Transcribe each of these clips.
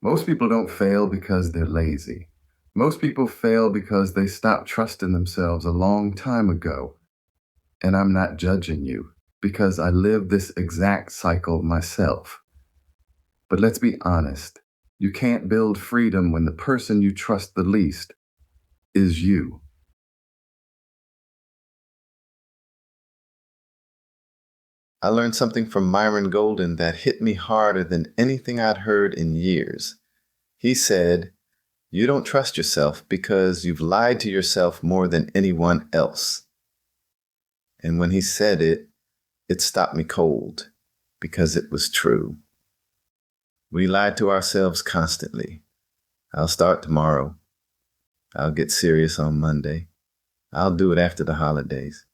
Most people don't fail because they're lazy. Most people fail because they stopped trusting themselves a long time ago. And I'm not judging you because I live this exact cycle myself. But let's be honest. You can't build freedom when the person you trust the least is you. I learned something from Myron Golden that hit me harder than anything I'd heard in years. He said, "You don't trust yourself because you've lied to yourself more than anyone else." And when he said it, it stopped me cold because it was true. We lied to ourselves constantly. I'll start tomorrow. I'll get serious on Monday. I'll do it after the holidays.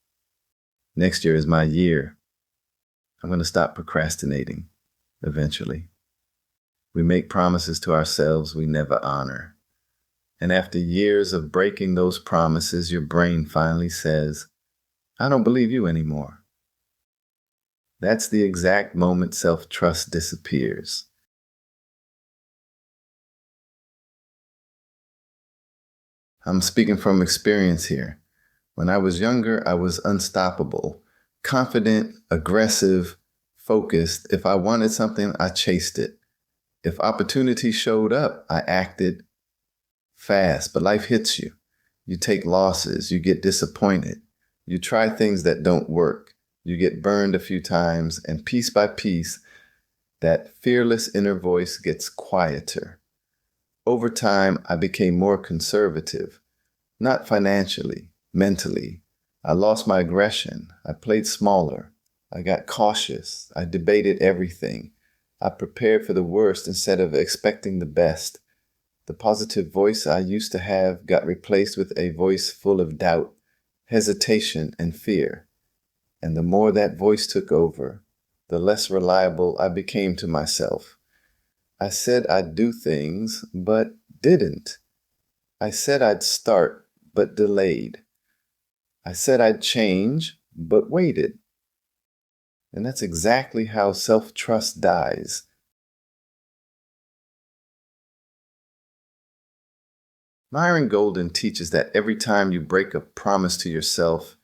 Next year is my year. I'm going to stop procrastinating eventually. We make promises to ourselves we never honor. And after years of breaking those promises, your brain finally says, "I don't believe you anymore." That's the exact moment self-trust disappears. I'm speaking from experience here. When I was younger, I was unstoppable, confident, aggressive, focused. If I wanted something, I chased it. If opportunity showed up, I acted fast. But life hits you. You take losses. You get disappointed. You try things that don't work. You get burned a few times, and piece by piece, that fearless inner voice gets quieter. Over time, I became more conservative, not financially, mentally. I lost my aggression. I played smaller. I got cautious. I debated everything. I prepared for the worst instead of expecting the best. The positive voice I used to have got replaced with a voice full of doubt, hesitation, and fear. And the more that voice took over, the less reliable I became to myself. I said I'd do things, but didn't. I said I'd start, but delayed. I said I'd change, but waited. And that's exactly how self-trust dies. Myron Golden teaches that every time you break a promise to yourself,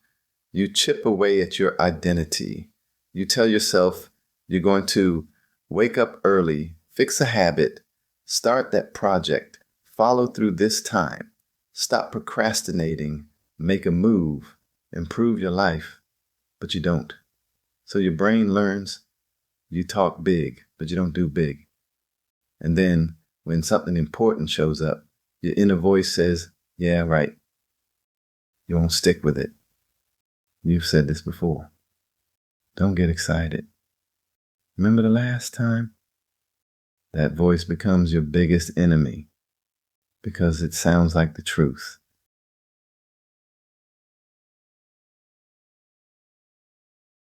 you chip away at your identity. You tell yourself you're going to wake up early, fix a habit, start that project, follow through this time, stop procrastinating, make a move, improve your life, but you don't. So your brain learns you talk big, but you don't do big. And then when something important shows up, your inner voice says, "Yeah, right." You won't stick with it. You've said this before. Don't get excited. Remember the last time? That voice becomes your biggest enemy because it sounds like the truth.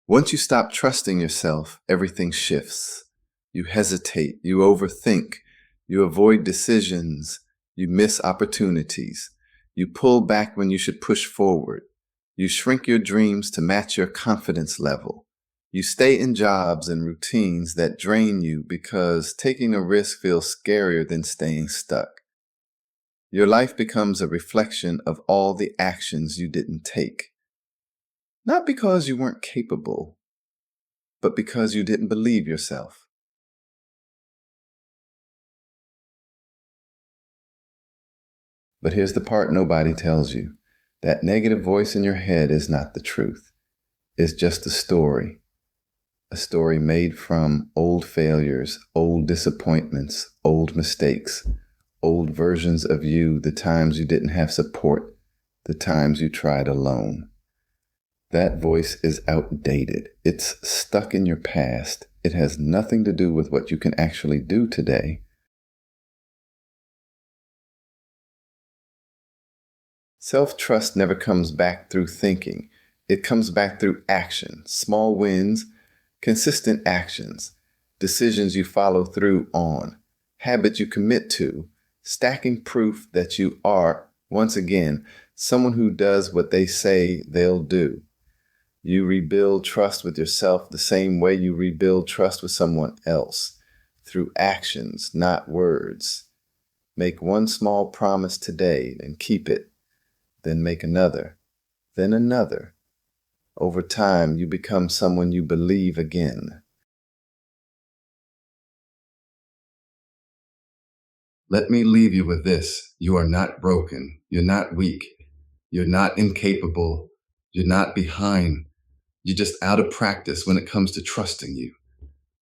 Once you stop trusting yourself, everything shifts. You hesitate, you overthink, you avoid decisions, you miss opportunities. You pull back when you should push forward. You shrink your dreams to match your confidence level. You stay in jobs and routines that drain you because taking a risk feels scarier than staying stuck. Your life becomes a reflection of all the actions you didn't take. Not because you weren't capable, but because you didn't believe yourself. But here's the part nobody tells you. That negative voice in your head is not the truth. It's just a story made from old failures, old disappointments, old mistakes, old versions of you, the times you didn't have support, the times you tried alone. That voice is outdated. It's stuck in your past. It has nothing to do with what you can actually do today. Self-trust never comes back through thinking. It comes back through action, small wins, consistent actions, decisions you follow through on, habits you commit to, stacking proof that you are, once again, someone who does what they say they'll do. You rebuild trust with yourself the same way you rebuild trust with someone else, through actions, not words. Make one small promise today and keep it. Then make another, then another. Over time, you become someone you believe again. Let me leave you with this. You are not broken. You're not weak. You're not incapable. You're not behind. You're just out of practice when it comes to trusting you.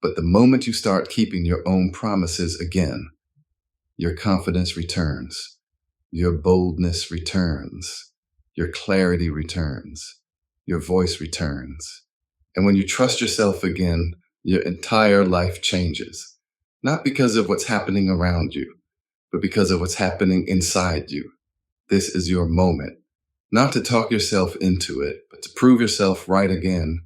But the moment you start keeping your own promises again, your confidence returns, your boldness returns, your clarity returns, your voice returns. And when you trust yourself again, your entire life changes. Not because of what's happening around you, but because of what's happening inside you. This is your moment. Not to talk yourself into it, but to prove yourself right again